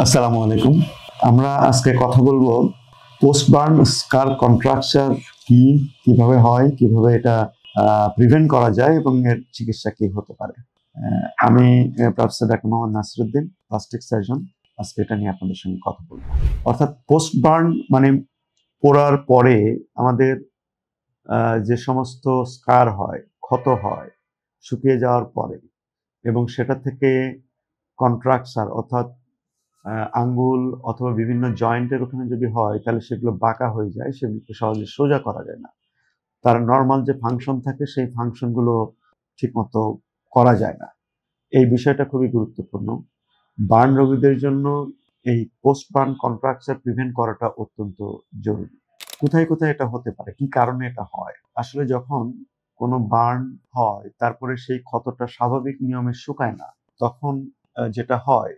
আসসালামু আলাইকুম। আমরা আজকে কথা বলবো পোস্ট বার্ন স্কার কন্ট্রাকচার কি, কিভাবে হয়, কিভাবে এটা প্রিভেন্ট করা যায় এবং এর চিকিৎসা কি হতে পারে। আমি professor doctor Mohammad Nasiruddin, plastic surgeon. আজকে এটা নিয়ে আপনাদের সঙ্গে কথা বলবো। অর্থাৎ পোস্ট বার্ন মানে পোড়ার পরে আমাদের যে সমস্ত স্কার হয়, ক্ষত হয় শুকিয়ে যাওয়ার পরে, এবং সেটা থেকে কন্ট্রাকচার অর্থাৎ আঙ্গুল অথবা বিভিন্ন জয়েন্টের ওখানে যদি হয় তাহলে সেগুলো বাঁকা হয়ে যায়, সেগুলোকে সহজে সোজা করা যায় না। তার নর্মাল যে ফাংশন থাকে সেই ফাংশনগুলো ঠিকমতো করা যায় না। এই বিষয়টা খুবই গুরুত্বপূর্ণ। বার্ন রোগীদের জন্য এই পোস্ট বার্ন কন্ট্রাকচার প্রিভেন্ট করাটা অত্যন্ত জরুরি। কোথায় কোথায় এটা হতে পারে, কি কারণে এটা হয়? আসলে যখন কোনো বার্ন হয় তারপরে সেই ক্ষতটা স্বাভাবিক নিয়মে শুকায় না, তখন যেটা হয়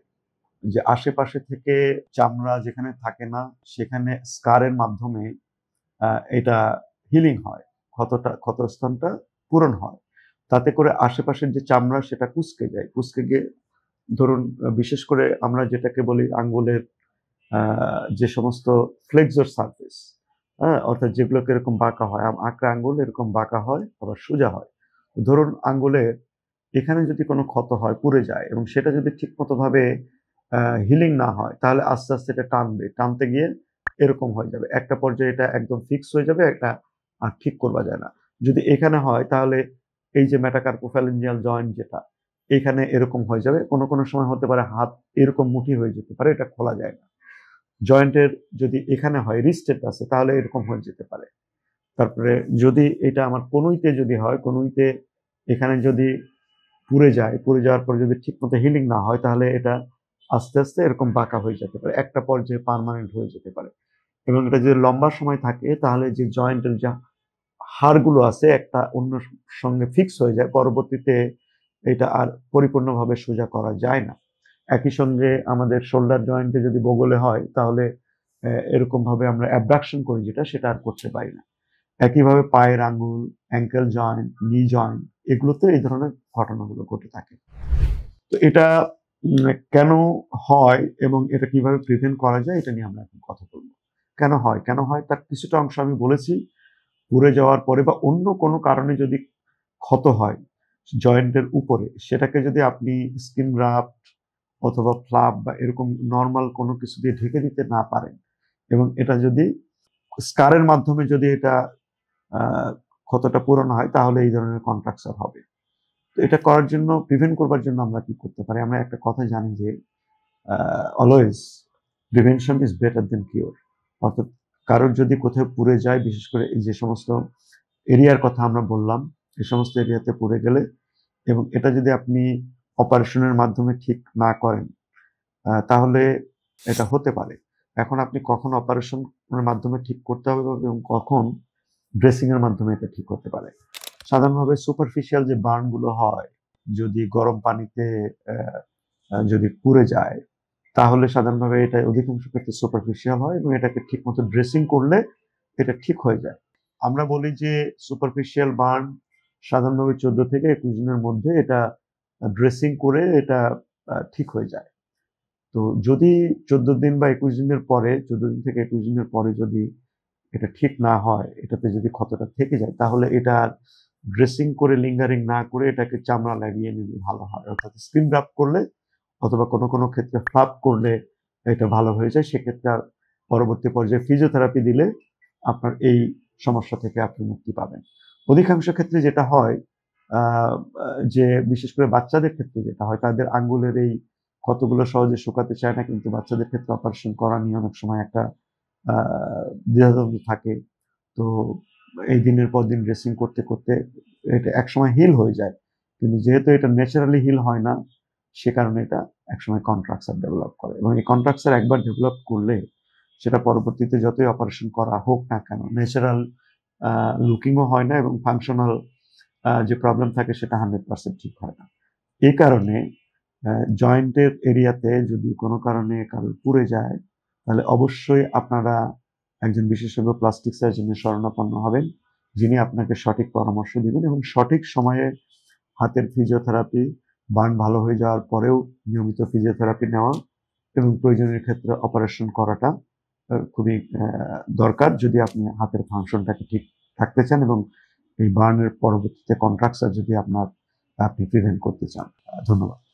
যে আশেপাশে থেকে চামড়া যেখানে থাকে না সেখানে স্কারের মাধ্যমে এটা হিলিং হয়, ক্ষতস্থানটা পূরণ হয়। তাতে করে আশেপাশের যে চামড়া সেটা কুঁচকে যায়, কুঁচকে গিয়ে ধরুন বিশেষ করে আমরা যেটাকে বলি আঙ্গুলের যে সমস্ত ফ্লেক্সর সারফেস, হ্যাঁ, অর্থাৎ যেগুলোকে এরকম বাঁকা হয়, আঁকড়া আঙ্গুল এরকম বাঁকা হয় আবার সোজা হয়। ধরুন আঙ্গুলের এখানে যদি কোনো ক্ষত হয়, পুড়ে যায়, এবং সেটা যদি ঠিকমতো ভাবে হিলিং না হয় তাহলে আস্তে আস্তে এটা টানতে গিয়ে এরকম হয়ে যাবে। একটা পর্যায়ে এটা একদম ফিক্স হয়ে যাবে, একটা আর ঠিক করবা যায় না। যদি এখানে হয় তাহলে এই যে মেটাকার্পোফ্যালেঞ্জিয়াল জয়েন্ট যেটা, এখানে এরকম হয়ে যাবে। কোনো কোনো সময় হতে পারে হাত এরকম মুঠি হয়ে যেতে পারে, এটা খোলা যায় না। জয়েন্টের যদি এখানে হয়, রিস্টের কাছে, তাহলে এরকম হয়ে যেতে পারে। তারপরে যদি এটা আমার কনুইতে যদি হয়, কনুইতে এখানে যদি পুড়ে যায়, পুড়ে যাওয়ার পর যদি ঠিকমতো হিলিং না হয় তাহলে এটা আস্তে আস্তে এরকম বাঁকা হয়ে যেতে পারে, একটা পর্যায়ে পার্মানেন্ট হয়ে যেতে পারে। এবং এটা যদি লম্বা সময় থাকে তাহলে যে জয়েন্টের যে হাড়গুলো আছে একটা অন্য সঙ্গে ফিক্স হয়ে যায়, পরবর্তীতে এটা আর পরিপূর্ণভাবে সোজা করা যায় না। একই সঙ্গে আমাদের শোল্ডার জয়েন্টে যদি বগলে হয় তাহলে এরকম ভাবে আমরা অ্যাবডাকশন করি যেটা, সেটা আর করতে পারি না। একইভাবে পায়ের আঙ্গুল, অ্যাঙ্কেল জয়েন্ট, নি জয়েন্ট, এগুলোতে এই ধরনের ঘটনাগুলো ঘটে থাকে। তো এটা কেন হয় এবং এটা কিভাবে প্রিভেন্ট করা যায় এটা নিয়ে আমরা এখন কথা বলবো। কেন হয়, কেন হয় তার কিছুটা অংশ আমি বলেছি। পুড়ে যাওয়ার পরে বা অন্য কোনো কারণে যদি ক্ষত হয় জয়েন্টের উপরে, সেটাকে যদি আপনি স্কিন গ্রাফট অথবা ফ্লাব বা এরকম নরমাল কোনো কিছু দিয়ে ঢেকে দিতে না পারেন, এবং এটা যদি স্কারের মাধ্যমে যদি এটা আহ, ক্ষতটা পূরণ হয় তাহলে এই ধরনের কন্ট্রাকচার হবে। তো এটা করার জন্য, প্রিভেন্ট করবার জন্য আমরা কি করতে পারি? আমরা একটা কথা জানি যে always prevention is better then cure. অর্থাৎ কারোর যদি কোথাও পুড়ে যায়, বিশেষ করে এই যে সমস্ত এরিয়ার কথা আমরা বললাম, এই সমস্ত এরিয়াতে পুড়ে গেলে এবং এটা যদি আপনি অপারেশনের মাধ্যমে ঠিক না করেন তাহলে এটা হতে পারে। এখন আপনি কখন অপারেশনের মাধ্যমে ঠিক করতে হবে এবং কখন ড্রেসিং এর মাধ্যমে এটা ঠিক হতে পারে। সাধারণভাবে সুপারফিশিয়াল যে বার্ন গুলো হয়, যদি গরম পানিতে যদি পুড়ে যায় তাহলে সাধারণভাবে এটা অধিকাংশ ক্ষেত্রে সুপারফিশিয়াল হয় এবং এটাকে ঠিকমতো ড্রেসিং করলে এটা ঠিক হয়ে যায়। আমরা বলি যে সুপারফিশিয়াল বার্ন সাধারণভাবে 14 থেকে 21 দিনের মধ্যে এটা ড্রেসিং করে এটা ঠিক হয়ে যায়। তো যদি 14 দিন বা 21 দিনের পরে, 14 দিন থেকে 21 দিনের পরে যদি এটা ঠিক না হয়, এটাতে যদি ক্ষতটা থেকে যায় তাহলে এটা ড্রেসিং করে লিঙ্গারিং না করে এটাকে চামড়া লাগিয়ে নিলে ভালো হয়। অর্থাৎ স্কিন গ্রাফট করলে অথবা কোনো কোনো ক্ষেত্রে ফ্লাপ করলে এটা ভালো হয়ে যায়। সেক্ষেত্রে আর পরবর্তী পর্যায়ে ফিজিওথেরাপি দিলে আপনার এই সমস্যা থেকে আপনি মুক্তি পাবেন। অধিকাংশ ক্ষেত্রে যেটা হয় যে বিশেষ করে বাচ্চাদের ক্ষেত্রে যেটা হয়, তাদের আঙ্গুলের এই ক্ষতগুলো সহজে শুকাতে চায় না, কিন্তু বাচ্চাদের ক্ষেত্রে অপারেশন করা নিয়ে অনেক সময় একটা দ্বিধাদ্বন্দ্ব থাকে। তো এই দিনের পর দিন ড্রেসিং করতে করতে এটা একসময় হিল হয়ে যায়, কিন্তু যেহেতু এটা ন্যাচারালি হিল হয় না সে কারণে এটা একসময় কন্ট্রাকচার ডেভেলপ করে, এবং এই কন্ট্রাকচার একবার ডেভেলপ করলে সেটা পরবর্তীতে যতই অপারেশন করা হোক না কেন ন্যাচারাল লুকিংও হয় না এবং ফাংশনাল যে প্রবলেম থাকে সেটা 100% ঠিক হয় না। এই কারণে জয়েন্টের এরিয়াতে যদি কোনো কারণে কারোর পুড়ে যায় তাহলে অবশ্যই আপনারা একজন বিশেষজ্ঞ প্লাস্টিক সার্জনের শরণাপন্ন হবেন, যিনি আপনাকে সঠিক পরামর্শ দিবেন এবং সঠিক সময়ে হাতের ফিজিওথেরাপি, বার্ন ভালো হয়ে যাওয়ার পরেও নিয়মিত ফিজিওথেরাপি নেওয়া এবং প্রয়োজনের ক্ষেত্রে অপারেশন করাটা খুবই দরকার যদি আপনি হাতের ফাংশনটাকে ঠিক থাকতে চান এবং এই বার্নের পরবর্তীতে কন্ট্রাকচার যদি আপনি প্রিভেন্ট করতে চান। ধন্যবাদ।